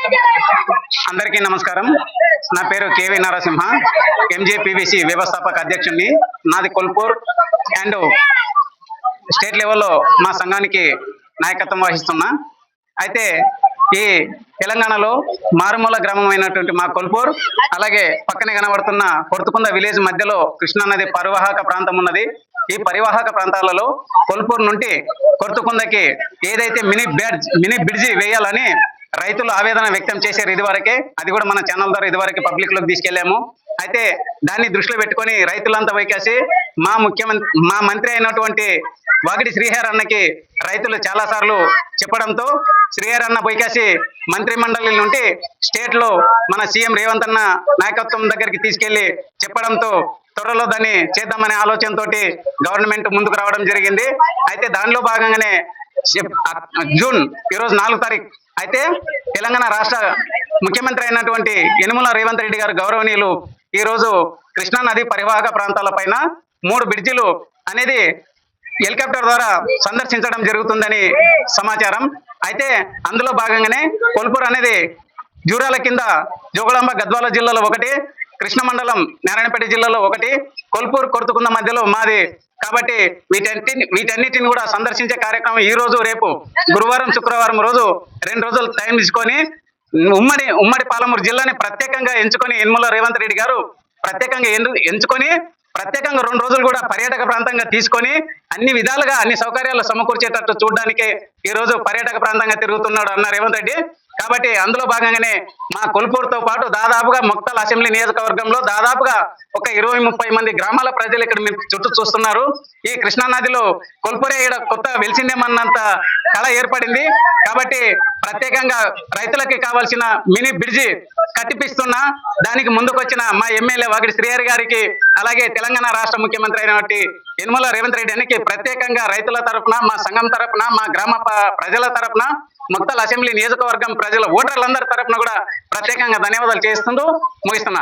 అందరికీ నమస్కారం. నా పేరు కేవి నరసింహ, ఎంజేపీవీసీ వ్యవస్థాపక అధ్యక్షుడిని. నాది కొల్పూర్ అండ్ స్టేట్ లెవెల్లో మా సంఘానికి నాయకత్వం వహిస్తున్నా. అయితే ఈ తెలంగాణలో మారుమూల గ్రామం అయినటువంటి మా కొల్పూర్, అలాగే పక్కనే కనబడుతున్న కొర్తుకుంద విలేజ్ మధ్యలో కృష్ణా నది పరివాహక ప్రాంతం ఉన్నది. ఈ పరివాహక ప్రాంతాలలో కొల్పూర్ నుండి కొర్తుకుందకి ఏదైతే మినీ బ్రిడ్జి వేయాలని రైతులు ఆవేదన వ్యక్తం చేశారు ఇదివరకే. అది కూడా మన ఛానల్ ద్వారా ఇదివరకే పబ్లిక్ లోకి తీసుకెళ్లాము. అయితే దాన్ని దృష్టిలో పెట్టుకొని రైతులంతా వైకాసి మా మంత్రి అయినటువంటి వాగిడి శ్రీహరి అన్నకి రైతులు చాలా సార్లు చెప్పడంతో శ్రీహరి అన్న వైకాసి మంత్రి మండలి నుండి స్టేట్ లో మన సీఎం రేవంత్ అన్న నాయకత్వం దగ్గరికి తీసుకెళ్లి చెప్పడంతో త్వరలో దాన్ని చేద్దామనే ఆలోచనతోటి గవర్నమెంట్ ముందుకు రావడం జరిగింది. అయితే దానిలో భాగంగానే జూన్ ఈరోజు 4 తారీఖు అయితే తెలంగాణ రాష్ట్ర ముఖ్యమంత్రి అయినటువంటి యనమల రేవంత్ రెడ్డి గారు గౌరవనీయులు ఈ రోజు కృష్ణా నది పరివాహక ప్రాంతాల పైన 3 బ్రిడ్జిలు అనేది హెలికాప్టర్ ద్వారా సందర్శించడం జరుగుతుందని సమాచారం. అయితే అందులో భాగంగానే కొల్పూర్ అనేది జూరాల కింద జోగులాంబ గద్వాల జిల్లాలో ఒకటి, కృష్ణ మండలం నారాయణపేట జిల్లాలో ఒకటి, కొల్పూర్ కొర్తుకుంద మధ్యలో మాది. కాబట్టి వీటన్నిటిని కూడా సందర్శించే కార్యక్రమం ఈ రోజు రేపు గురువారం శుక్రవారం రోజు 2 రోజులు టైం తీసుకొని ఉమ్మడి పాలమూరు జిల్లాని ప్రత్యేకంగా ఎంచుకొని యనమల రేవంత్ రెడ్డి గారు ప్రత్యేకంగా ఎంచుకొని ప్రత్యేకంగా 2 రోజులు కూడా పర్యాటక ప్రాంతంగా తీసుకొని అన్ని విధాలుగా అన్ని సౌకర్యాలు సమకూర్చేటట్టు చూడడానికి ఈ రోజు పర్యాటక ప్రాంతంగా తిరుగుతున్నాడు అన్న రేవంత్ రెడ్డి. కాబట్టి అందులో భాగంగానే మా కొల్పూర్తో పాటు దాదాపుగా మొక్తల్ అసెంబ్లీ నియోజకవర్గంలో దాదాపుగా ఒక 20-30 మంది గ్రామాల ప్రజలు ఇక్కడ మీరు చుట్టూ చూస్తున్నారు. ఈ కృష్ణా నదిలో కొల్పూరే ఇక్కడ కొత్త వెలిసిందేమన్నంత కళ ఏర్పడింది. కాబట్టి ప్రత్యేకంగా రైతులకి కావాల్సిన మినీ బ్రిడ్జి కట్టిపిస్తున్నా దానికి ముందుకొచ్చిన మా ఎమ్మెల్యే వాగిడి శ్రీహరి గారికి, అలాగే తెలంగాణ రాష్ట్ర ముఖ్యమంత్రి అయినటువంటి యనమల రేవంత్ రెడ్డి అనికి ప్రత్యేకంగా రైతుల తరపున, మా సంఘం తరపున, మా గ్రామ ప్రజల తరపున, మొక్తల్ అసెంబ్లీ నియోజకవర్గం ప్రజల ఓటర్లందరి తరపున కూడా ప్రత్యేకంగా ధన్యవాదాలు చేస్తూ ముగిస్తున్నా.